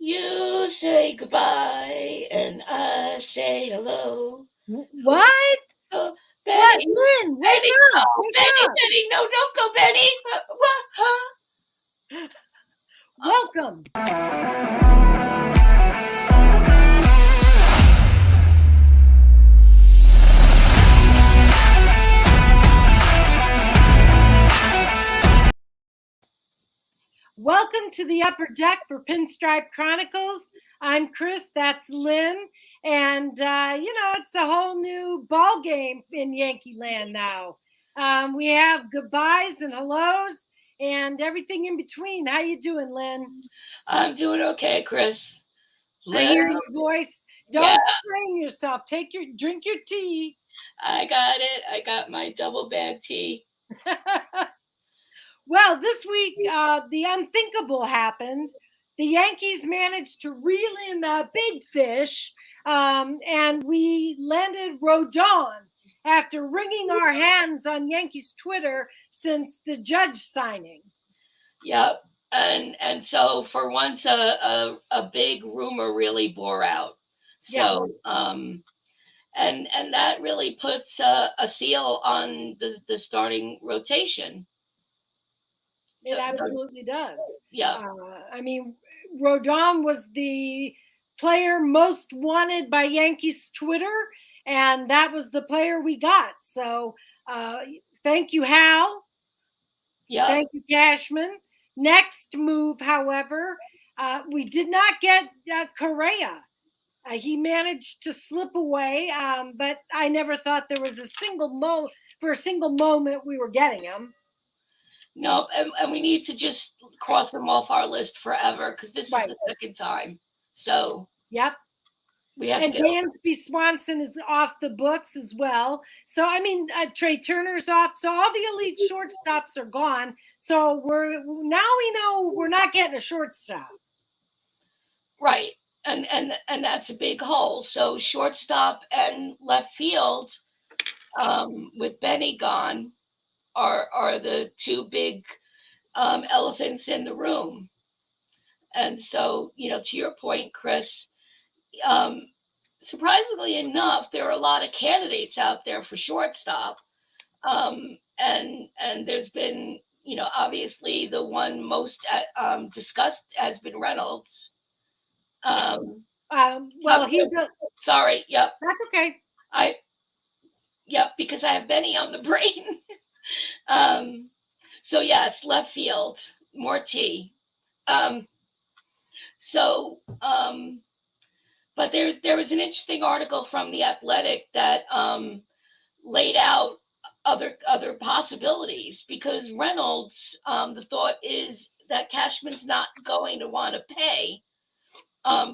You say goodbye and I say hello. What? Oh, What? Benny, Lynn, wake Benny, up! oh, Wake Benny, up! Benny, no, don't go, Benny. What? Huh? Welcome. Welcome to the upper deck for Pinstripe Chronicles. I'm Chris, that's Lynn, and it's a whole new ball game in Yankee Land now. We have goodbyes and hellos and everything in between. How you doing, Lynn? I'm doing okay, Chris. I Little, hear your voice. yeah, Don't strain yourself. Drink your tea. I got it. I got my double bag tea. Well, this week, the unthinkable happened. The Yankees managed to reel in the big fish, and we landed Rodon after wringing our hands on Yankees Twitter since the Judge signing. Yep. And so for once a big rumor really bore out. So and that really puts a seal on the starting rotation. It absolutely does. Yeah. I mean, Rodon was the player most wanted by Yankees Twitter, and that was the player we got. So thank you, Hal. Yeah. Thank you, Cashman. Next move, however, we did not get Correa. He managed to slip away, but I never thought there was a single moment we were getting him. No, and we need to just cross them off our list forever because this is the second time. So yep. We have and to get Dansby Swanson is off the books as well. So I mean, Trey Turner's off. So all the elite shortstops are gone. So we know we're not getting a shortstop. Right, and that's a big hole. So shortstop and left field, with Benny gone, are the two big elephants in the room. And so, to your point, Chris, um, surprisingly enough, there are a lot of candidates out there for shortstop, and there's been, obviously the one most discussed has been Reynolds. Well, sorry. Yep. That's okay. Yep, because I have Benny on the brain. So yes, left field, more T. But there was an interesting article from the Athletic that laid out other possibilities because Reynolds, the thought is that Cashman's not going to want to pay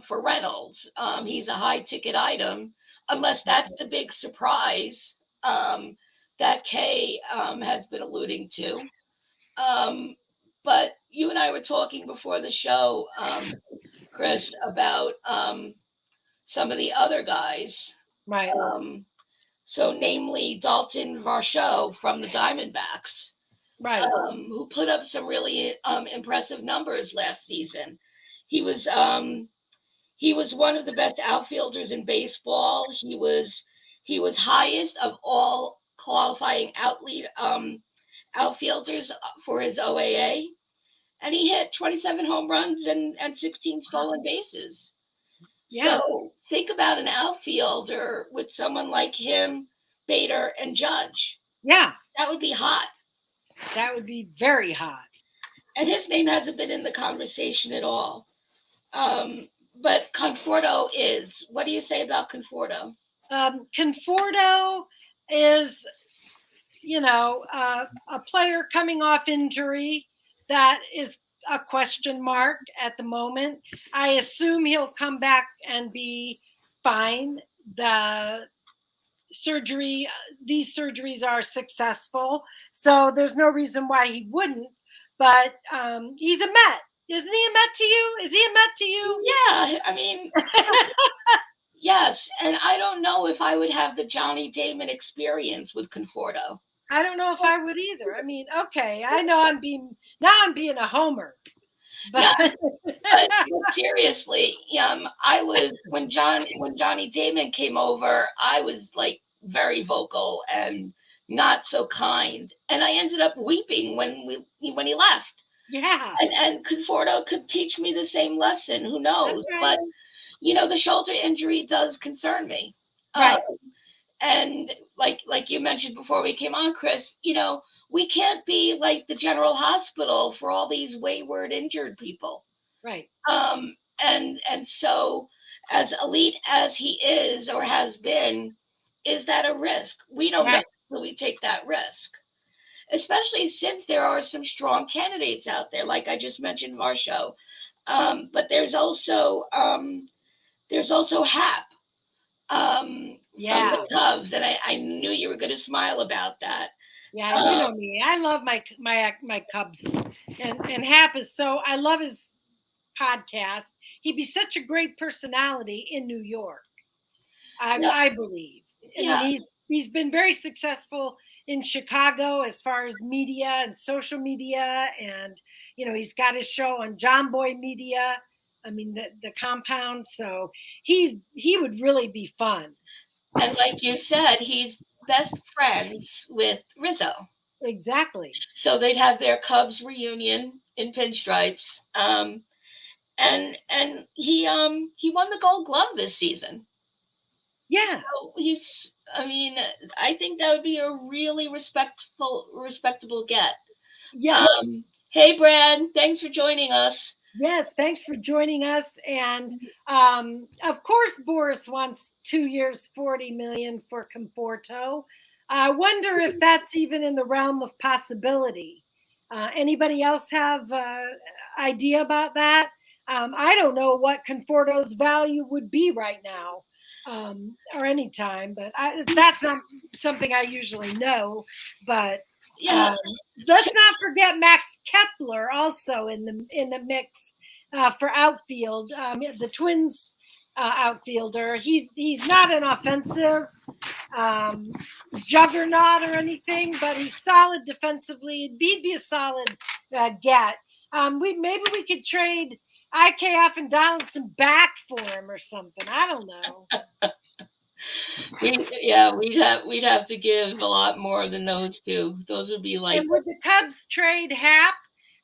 for Reynolds. He's a high ticket item, unless that's the big surprise that Kay has been alluding to. But you and I were talking before the show, Chris, about some of the other guys. Right. So namely Dalton Varsho from the Diamondbacks. Right. Who put up some really impressive numbers last season. He was one of the best outfielders in baseball. He was highest of all qualifying outfielders for his OAA, and he hit 27 home runs and 16 stolen bases. Yeah. So think about an outfielder with someone like him, Bader, and Judge. Yeah. That would be hot. That would be very hot. And his name hasn't been in the conversation at all. But Conforto is. What do you say about Conforto? Conforto is, a player coming off injury that is a question mark at the moment. I assume he'll come back and be fine. These surgeries are successful, so there's no reason why he wouldn't. But he's a Met. Isn't he a Met to you? Is he a Met to you? Yeah, I mean, yes. And I don't know if I would have the Johnny Damon experience with Conforto. I don't know if I would either. I mean, okay, I know I'm being a homer. Yeah, But but seriously, I was when Johnny Damon came over, I was like very vocal and not so kind, and I ended up weeping when he left. yeah, And Conforto could teach me the same lesson. Who that's knows? right. But the shoulder injury does concern me. Right, And like you mentioned before we came on, Chris, we can't be like the General Hospital for all these wayward injured people. right, And so, as elite as he is or has been, is that a risk? We don't know right. till we take that risk, especially since there are some strong candidates out there, like I just mentioned, Marshall. But there's also Hap from the Yeah, Cubs, and I knew you were going to smile about that. yeah. You Um, know me. I love my Cubs, and Hap is so. I love his podcast. He'd be such a great personality in New York. yeah, I believe. I mean, yeah, he's been very successful in Chicago as far as media and social media, and he's got his show on John Boy Media. I mean, the compound. So he would really be fun. and like you said, he's best friends with Rizzo, Exactly. so they'd have their Cubs reunion in pinstripes. And he won the Gold Glove this season. Yeah. So I mean, I think that would be a really respectable get. Yes. Hey, Brad, thanks for joining us. Yes, thanks for joining us. And of course, Boris wants 2 years, 40 million for Conforto. I wonder if that's even in the realm of possibility. Anybody else have idea about that? I don't know what Conforto's value would be right now, or any time, but that's not something I usually know. But Yeah, um, let's not forget Max Kepler also in the mix for outfield. The Twins outfielder. He's not an offensive um, juggernaut or anything, but he's solid defensively. He'd be a solid get. We could trade IKF and Donaldson back for him or something. I don't know. we'd have to give a lot more than those two. Those would be like, And would the Cubs trade Hap?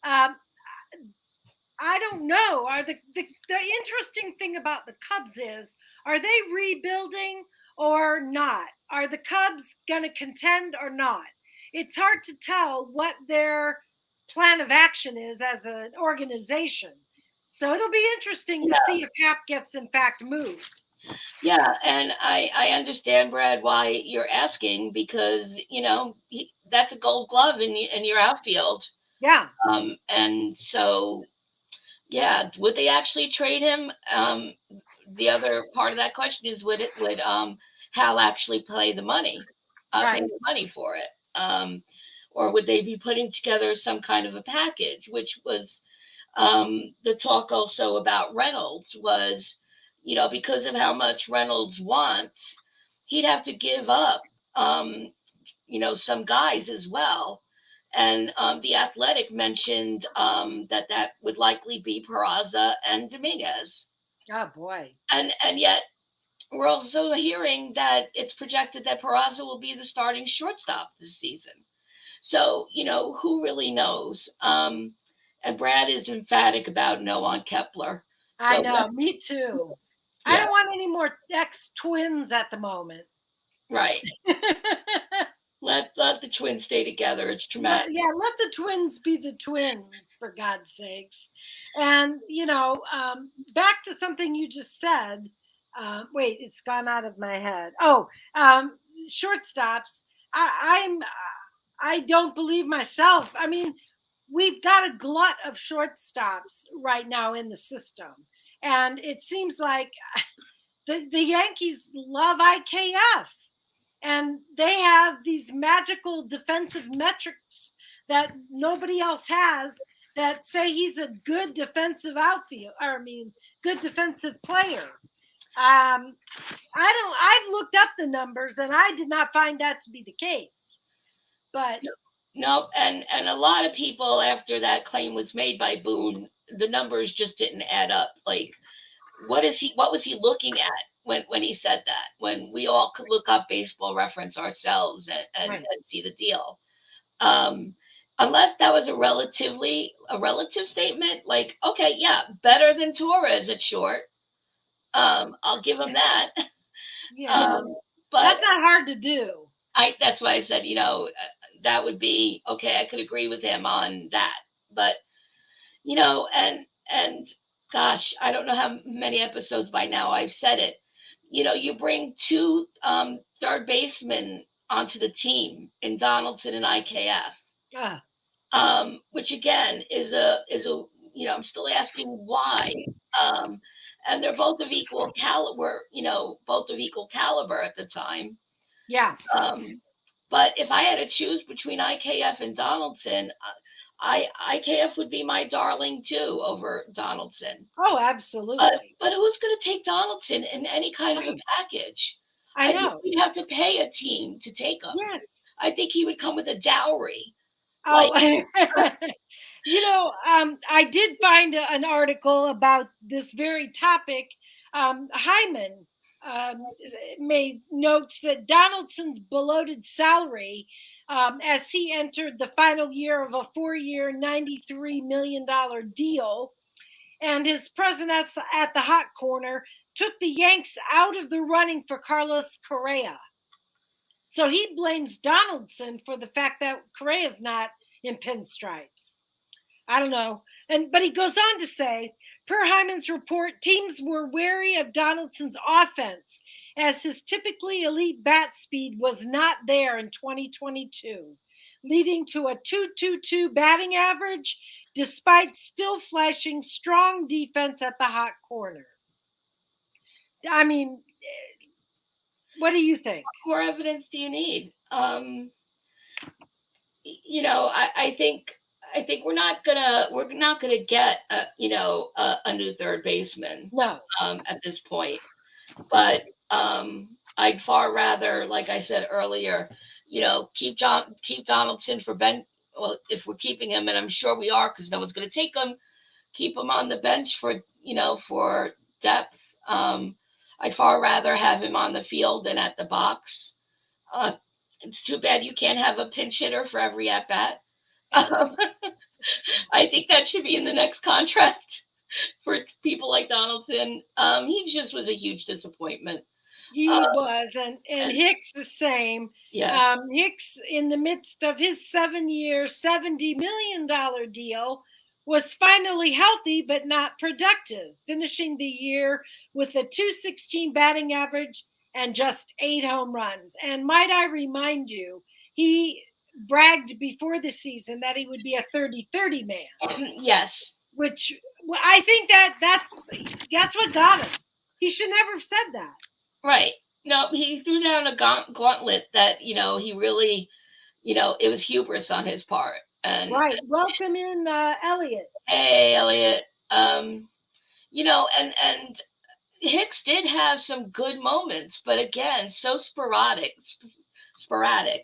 Um, I don't know. Are the interesting thing about the Cubs is, are they rebuilding or not? Are the Cubs going to contend or not? It's hard to tell what their plan of action is as an organization. So it'll be interesting to see if Hap gets in fact moved. yeah, and I understand, Brad, why you're asking, because that's a Gold Glove in your outfield. Yeah, And so, yeah, would they actually trade him? The other part of that question is, would Hal actually pay right. the money for it, or would they be putting together some kind of a package? Which was the talk also about Reynolds was, because of how much Reynolds wants, he'd have to give up, some guys as well. And the Athletic mentioned that would likely be Peraza and Dominguez. Oh boy. And yet we're also hearing that it's projected that Peraza will be the starting shortstop this season. So, who really knows? And Brad is emphatic about no on Kepler. I So, know. Me too. I yeah, don't want any more ex-twins at the moment. right. Let the twins stay together. It's traumatic. Let the twins be the twins, for God's sakes. And back to something you just said. Wait, it's gone out of my head. Oh, shortstops. I don't believe myself. I mean, we've got a glut of shortstops right now in the system, and it seems like the Yankees love IKF, and they have these magical defensive metrics that nobody else has that say he's a good defensive outfield, or I mean, good defensive player. I've looked up the numbers and I did not find that to be the case. But Nope. And a lot of people, after that claim was made by Boone, the numbers just didn't add up. Like, what was he looking at when he said that? When we all could look up Baseball Reference ourselves Right. and see the deal. Um, unless that was a relative statement, like, okay, yeah, better than Torres at short. I'll give him that. Yeah. Um, but That's not hard to do. that's why I said, that would be okay. I could agree with him on that. But, and gosh, I don't know how many episodes by now I've said it. You bring two third basemen onto the team in Donaldson and IKF, Ah, which again is a I'm still asking why. Um, and they're both of equal caliber, both of equal caliber at the time. yeah. Um, but if I had to choose between IKF and Donaldson, IKF would be my darling too over Donaldson. Oh, But absolutely. but who's going to take Donaldson in any kind of a Right. package? I I think know. we'd have to pay a team to take him. Yes. I think he would come with a dowry. Like, Oh, I did find an article about this very topic. Hyman made notes that Donaldson's bloated salary, as he entered the final year of a 4-year, $93 million deal, and his presence at the hot corner took the Yanks out of the running for Carlos Correa. So he blames Donaldson for the fact that Correa's not in pinstripes. I don't know. But he goes on to say, per Hyman's report, teams were wary of Donaldson's offense as his typically elite bat speed was not there in 2022, leading to a 2.22 batting average despite still flashing strong defense at the hot corner. I mean, what do you think? what more evidence do you need? I think we're not gonna get a new third baseman No. at this point. But I'd far rather, like I said earlier, keep Donaldson for Ben. Well, if we're keeping him, and I'm sure we are, because no one's going to take him, keep him on the bench for depth. I'd far rather have him on the field than at the box. Uh, it's too bad you can't have a pinch hitter for every at bat. Um, I think that should be in the next contract for people like Donaldson. He just was a huge disappointment. He Uh, was, and and Hicks the same. yes, Hicks, in the midst of his 7-year, $70 million deal, was finally healthy but not productive, finishing the year with a 216 batting average and just 8 home runs. And might I remind you, he bragged before the season that he would be a 30-30 man, yes, which I think that's what got him. He should never have said that. right. No, he threw down a gauntlet that he really, it was hubris on his part. And Right. Welcome in, Elliot. hey, Elliot, and Hicks did have some good moments, but again, so sporadic. Right.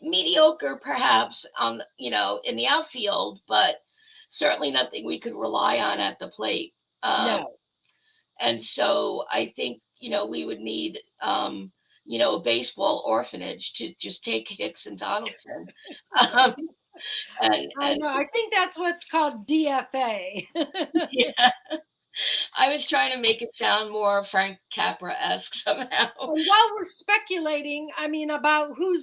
Mediocre perhaps on in the outfield, but certainly nothing we could rely on at the plate. No. And so I think we would need a baseball orphanage to just take Hicks and Donaldson. um, I and know. I think that's what's called DFA. yeah, I was trying to make it sound more Frank Capra esque somehow. And while we're speculating, I mean, about who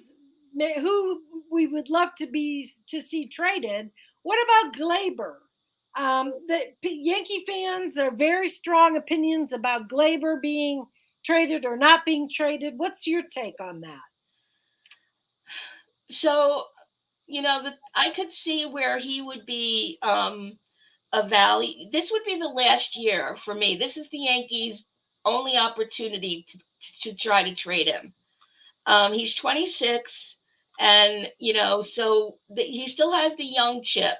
we would love to see traded, what about Glaber? The Yankee fans are very strong opinions about Glaber being traded or not being traded. What's your take on that? So I could see where he would be a value. This would be the last year for me. This is the Yankees' only opportunity to try to trade him. He's 26, and he still has the young chip.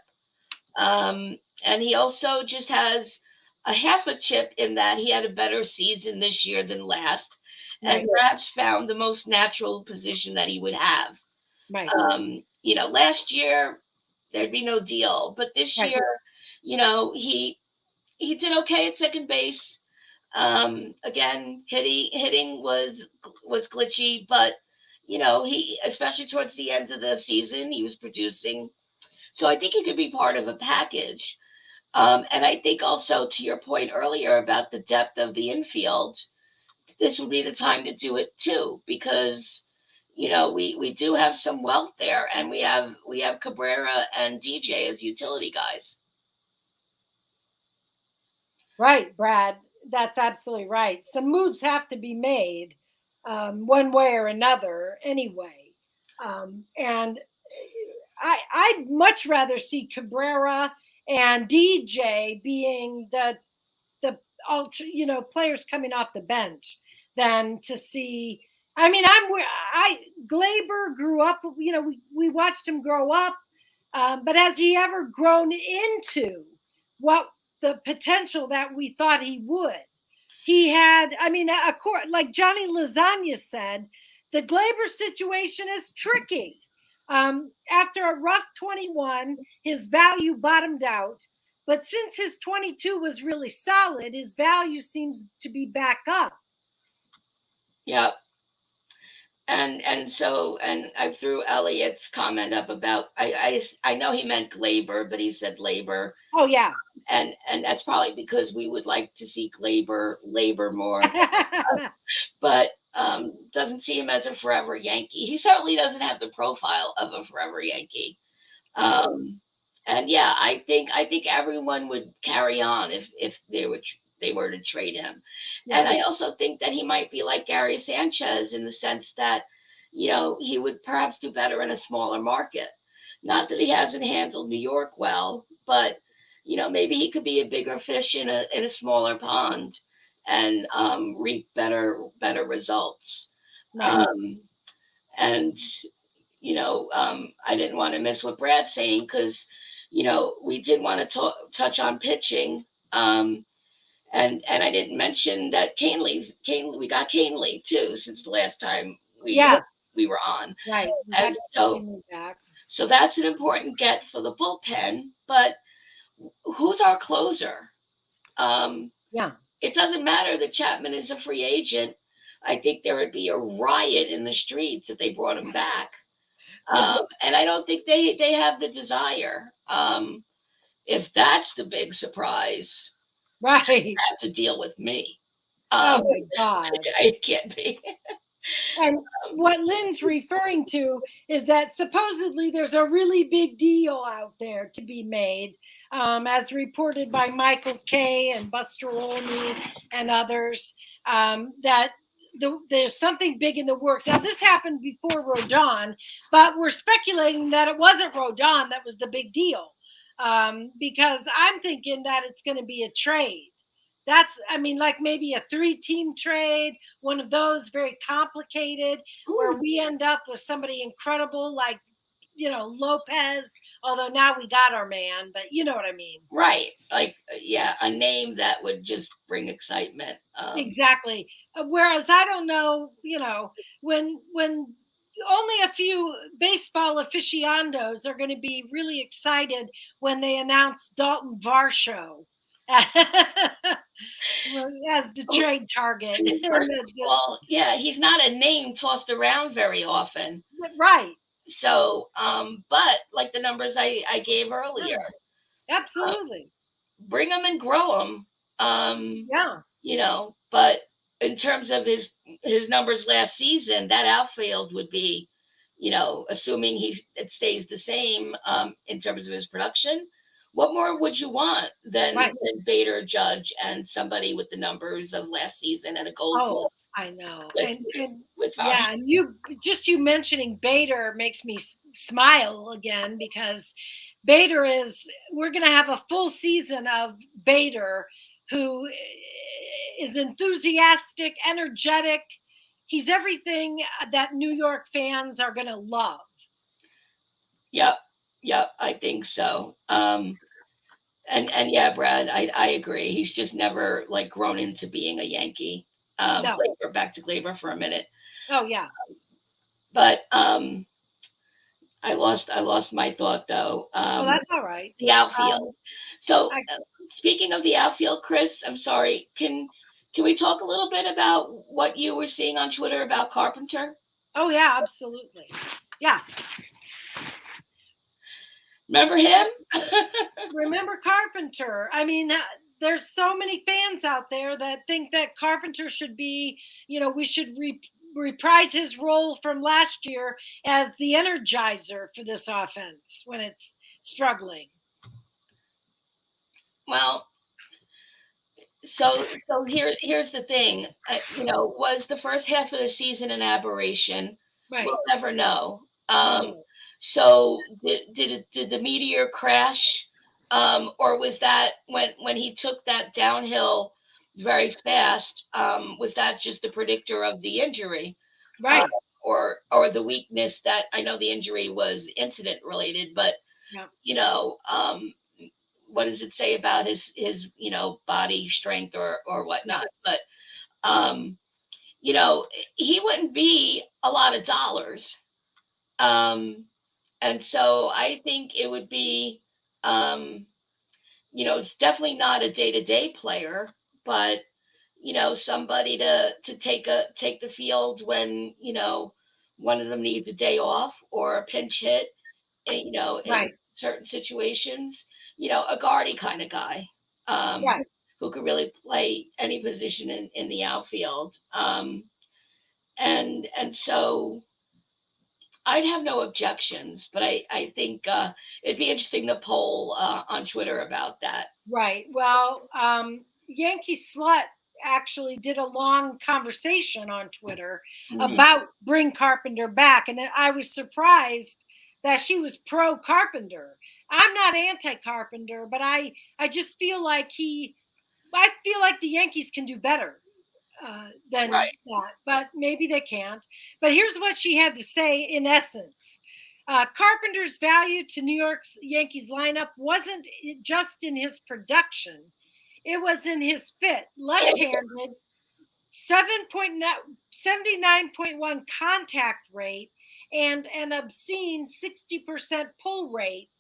And he also just has a half a chip in that he had a better season this year than last, and Right. perhaps found the most natural position that he would have. Right. Last year there'd be no deal, but this Right. year He did okay at second base. Again, hitting was glitchy, but he, especially towards the end of the season, he was producing. So I think he could be part of a package. And I think also, to your point earlier about the depth of the infield, this would be the time to do it too, because we do have some wealth there, and we have Cabrera and DJ as utility guys. Right, Brad. That's absolutely right. Some moves have to be made, one way or another, anyway. And I'd much rather see Cabrera and DJ being the players coming off the bench than to see. I mean, I Glaber grew up. We watched him grow up, but has he ever grown into what the potential that we thought he would? He had. I mean, like Johnny Lasagna said, the Glaber situation is tricky. After a rough 21, his value bottomed out. But since his 22 was really solid, his value seems to be back up. Yep. And I threw Elliot's comment up about, I know he meant Glaber, but he said labor. Oh yeah. And that's probably because we would like to see Glaber labor more. But doesn't see him as a forever Yankee. He certainly doesn't have the profile of a forever Yankee. And yeah, I think everyone would carry on if they were to trade him. Yeah. And I also think that he might be like Gary Sanchez in the sense that he would perhaps do better in a smaller market. Not that he hasn't handled New York well, but maybe he could be a bigger fish in a smaller pond and reap better results. Right. And I didn't want to miss what Brad's saying because we did want to touch on pitching. And I didn't mention that we got Canely too since the last time we were on. Right. And so that's an important get for the bullpen. But who's our closer? Yeah. It doesn't matter that Chapman is a free agent. I think there would be a riot in the streets if they brought him back. And I don't think they have the desire. If that's the big surprise, right, you have to deal with me. Oh my God. It can't be. And what Lynn's referring to is that supposedly there's a really big deal out there to be made, as reported by Michael Kay and Buster Olney and others, that there's something big in the works. Now, this happened before Rodon, but we're speculating that it wasn't Rodon that was the big deal, because I'm thinking that it's going to be a trade. Like maybe a 3-team trade, one of those very complicated, where we end up with somebody incredible like, Lopez, although now we got our man, but you know what I mean. Right. Like, yeah, a name that would just bring excitement. Exactly. Whereas I don't know, when only a few baseball aficionados are going to be really excited when they announce Dalton Varsho as the trade target. Well, yeah, he's not a name tossed around very often. Right. So, but like the numbers I gave earlier. Absolutely. Bring them and grow them. Yeah. But in terms of his numbers last season, that outfield would be, assuming it stays the same in terms of his production. What more would you want than Bader, Judge, and somebody with the numbers of last season and a gold glove? I know. And you mentioning Bader makes me smile again, because we're going to have a full season of Bader, who is enthusiastic, energetic. He's everything that New York fans are going to love. Yep, I think so. And yeah, Brad, I agree. He's just never grown into being a Yankee. No. Back to Glaber for a minute. Oh yeah. But I lost my thought though. Oh, that's all right. The outfield. So, I, speaking of the outfield, Chris, I'm sorry. Can we talk a little bit about what you were seeing on Twitter about Carpenter? oh yeah, absolutely. Yeah. Remember him? Remember Carpenter. I mean, there's so many fans out there that think that Carpenter should be, we should reprise his role from last year as the energizer for this offense when it's struggling. Well, so here's the thing. Was the first half of the season an aberration? Right. We'll never know. No. So did the meteor crash, or was that when he took that downhill very fast? Was that just the predictor of the injury, Right. or the weakness? That I know the injury was incident related, but Yeah. what does it say about his body strength or whatnot? But um, he wouldn't be a lot of dollars. And so I think it would be, it's definitely not a day to day player, but somebody to take the field when one of them needs a day off or a pinch hit, in Right. certain situations, a guardy kind of guy, Right. who could really play any position in the outfield. And so I'd have no objections, but I think it'd be interesting to poll on Twitter about that. Right. Well, Yankee Slut actually did a long conversation on Twitter Mhm. about bring Carpenter back, and I was surprised that she was pro Carpenter. I'm not anti Carpenter, but I just feel like I feel like the Yankees can do better than Right. that, but maybe they can't. But here's what she had to say in essence. Carpenter's value to New York's Yankees lineup wasn't just in his production, it was in his fit. Left handed, 79.1 contact rate, and an obscene 60% pull rate,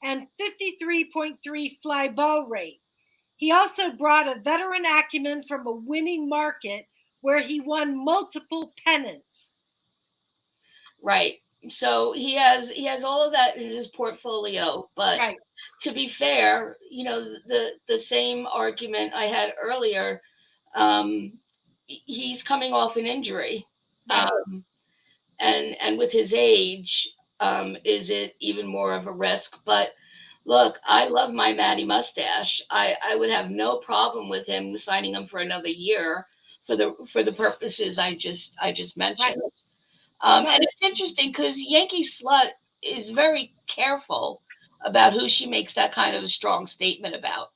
and 53.3 fly ball rate. He also brought a veteran acumen from a winning market where he won multiple pennants. Right. So he has all of that in his portfolio, but Right. to be fair, the same argument I had earlier, um, he's coming off an injury, Right. and with his age, is it even more of a risk? But look, I love my Matty mustache. I would have no problem with him signing him for another year for the purposes I just Right. mentioned. No. And it's interesting because Yankee Slut is very careful about who she makes that kind of a strong statement about.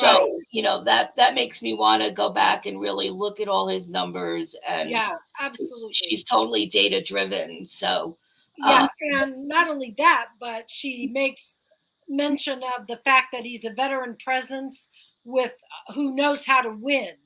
Right. So that makes me want to go back and really look at all his numbers, and Yeah, absolutely. she's totally data driven. So Yeah, and not only that, but she makes mention of the fact that he's a veteran presence with who knows how to win.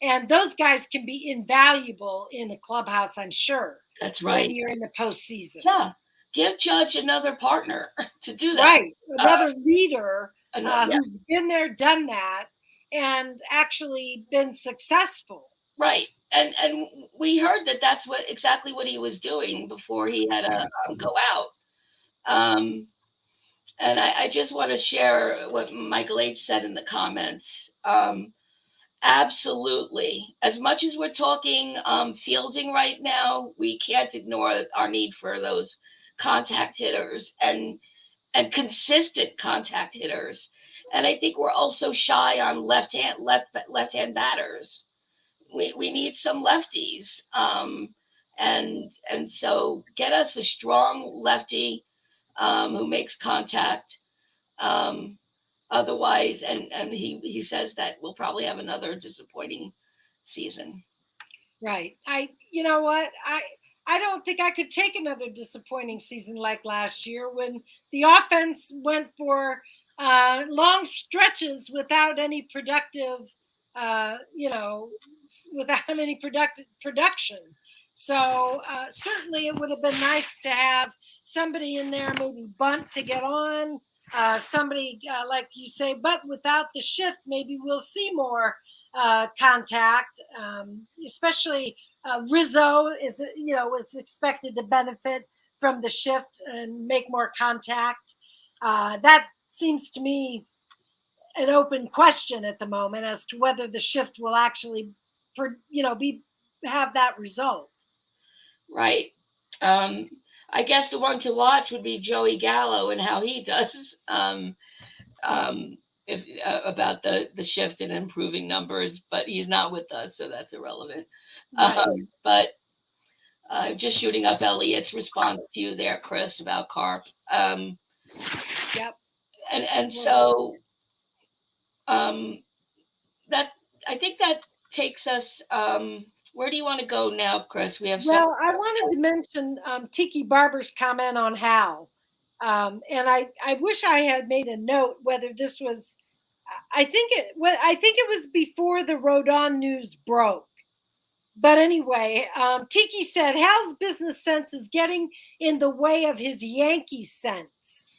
And those guys can be invaluable in the clubhouse, I'm sure, that's when right. you're in the postseason. Yeah, give Judge another partner to do that. Right. Another leader Yeah, who's been there, done that, and actually been successful. right. And we heard that that's exactly what he was doing before he had to go out. Um, and I just want to share what Michael H said in the comments. Absolutely. As much as we're talking fielding right now, we can't ignore our need for those contact hitters and consistent contact hitters. And I think we're also shy on left hand batters. We need some lefties. And so get us a strong lefty, who makes contact. Um, Otherwise, and he says that we'll probably have another disappointing season. Right. You know what? I don't think I could take another disappointing season like last year when the offense went for long stretches without any productive, without any productive production. So certainly it would have been nice to have somebody in there maybe bunt to get on, somebody like you say, but without the shift, maybe we'll see more contact, especially Rizzo was expected to benefit from the shift and make more contact. That seems to me an open question at the moment as to whether the shift will actually, be have that result. Right. I guess the one to watch would be Joey Gallo and how he does. If, about the shift and improving numbers, but he's not with us, so that's irrelevant. Right. But just shooting up Elliot's response to you there, Chris, about Carp. Yep. And so that I think that takes us. Where do you want to go now, Chris? We have. Well, I wanted to mention Tiki Barber's comment on Hal, and I wish I had made a note whether this was. I think it was before the Rodon news broke. But anyway, Tiki said Hal's business sense is getting in the way of his Yankee sense.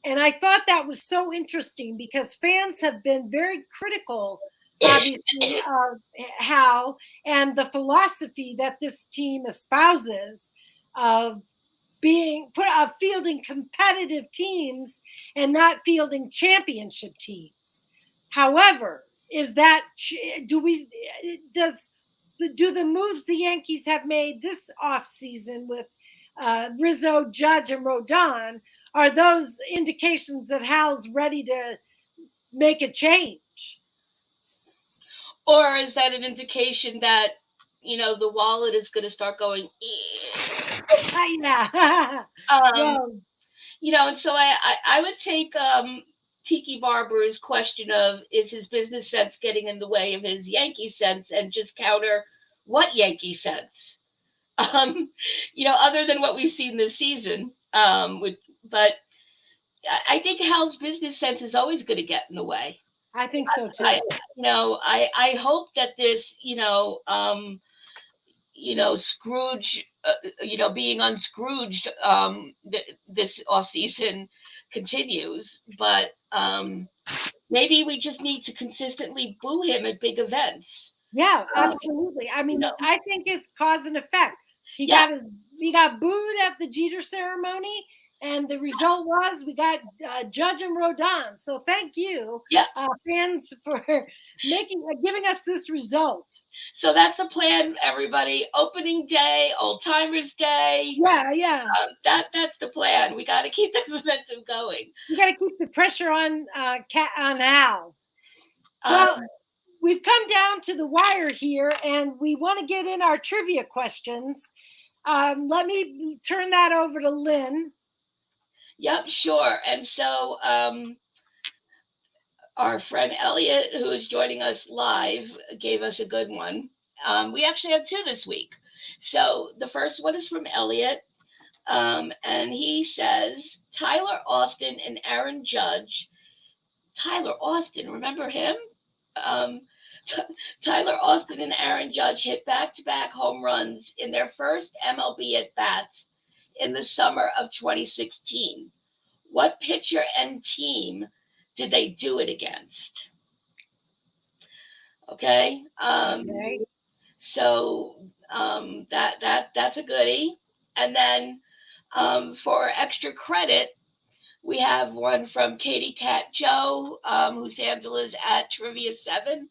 And I thought that was so interesting because fans have been very critical, obviously, of Hal and the philosophy that this team espouses of fielding competitive teams and not fielding championship teams. However, do the moves the Yankees have made this offseason with Rizzo, Judge, and Rodon, are those indications that Hal's ready to make a change? Or is that an indication that, the wallet is going to start going, yeah. Well, and so I would take Tiki Barber's question of, is his business sense getting in the way of his Yankee sense, and just counter, what Yankee sense? Other than what we've seen this season. But I think Hal's business sense is always going to get in the way. I think so too. I hope that this, Scrooge, being unscrooged this off season continues, but maybe we just need to consistently boo him at big events. Yeah, absolutely. I mean, I think it's cause and effect. He got booed at the Jeter ceremony, and the result was we got Judge and Rodon. So thank you, fans, for giving us this result. So that's the plan, everybody. Opening day, Old Timers Day. Yeah. That's the plan. We got to keep the momentum going. We got to keep the pressure on Hal. Well, we've come down to the wire here, and we want to get in our trivia questions. Let me turn that over to Lynn. Yep, sure. And so our friend Elliot, who is joining us live, gave us a good one. We actually have two this week. So the first one is from Elliot, and he says, Tyler Austin and Aaron Judge. Tyler Austin, remember him? Tyler Austin and Aaron Judge hit back-to-back home runs in their first MLB at-bats in the summer of 2016. What pitcher and team did they do it against? Okay. So that's a goodie. And then for extra credit, we have one from Katie Cat Joe, whose handle is at Trivia7.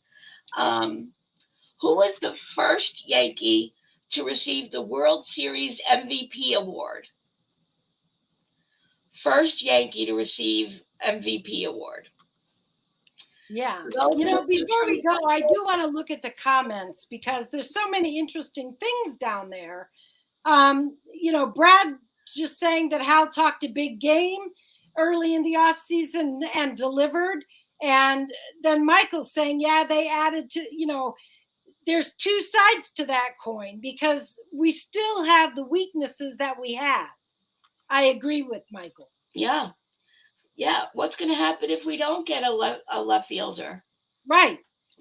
Who was the first Yankee to receive the World Series MVP award? First Yankee to receive MVP award. Yeah. Before we go, I do want to look at the comments because there's so many interesting things down there. Brad just saying that Hal talked a big game early in the offseason and delivered. And then Michael saying, they added to, there's two sides to that coin because we still have the weaknesses that we have. I agree with Michael. Yeah. What's going to happen if we don't get a left fielder? Right.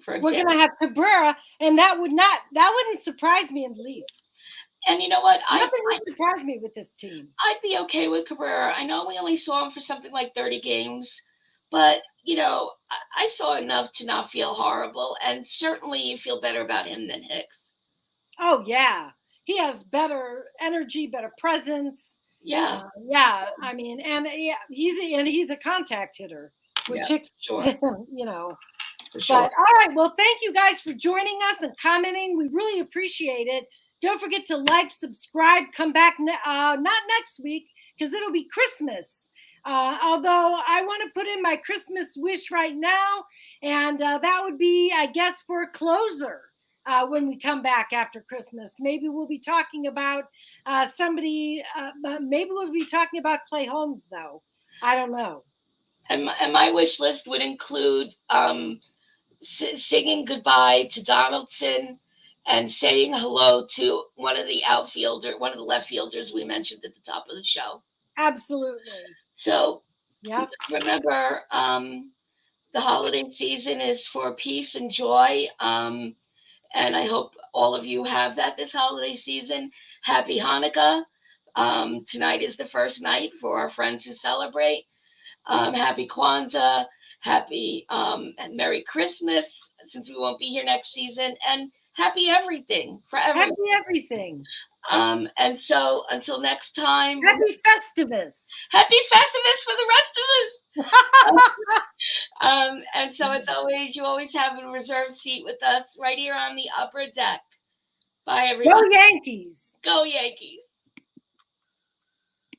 We're going to have Cabrera, and that wouldn't surprise me in the least. And you know what? Nothing would surprise me with this team. I'd be okay with Cabrera. I know we only saw him for something like 30 games, but I saw enough to not feel horrible, and certainly you feel better about him than Hicks. Oh yeah, he has better energy, better presence. Yeah, yeah. I mean, and yeah, he's a contact hitter, which Hicks, sure, you know. for sure. But all right, well, thank you guys for joining us and commenting. We really appreciate it. Don't forget to like, subscribe, come back not next week because it'll be Christmas. Although I want to put in my Christmas wish right now, and that would be, I guess, for a closer when we come back after Christmas. Maybe we'll be talking about somebody. Maybe we'll be talking about Clay Holmes, though. I don't know. And my wish list would include singing goodbye to Donaldson and saying hello to one of the left fielders we mentioned at the top of the show. Absolutely. So, yeah. Remember, the holiday season is for peace and joy. And I hope all of you have that this holiday season. Happy Hanukkah. Tonight is the first night for our friends who celebrate. Happy Kwanzaa. Happy and Merry Christmas, since we won't be here next season. And happy everything for everyone. Happy everything. And so until next time. Happy Festivus. Happy Festivus for the rest of us. And so as always, you always have a reserved seat with us right here on the upper deck. Bye, everyone. Go Yankees. Go Yankees.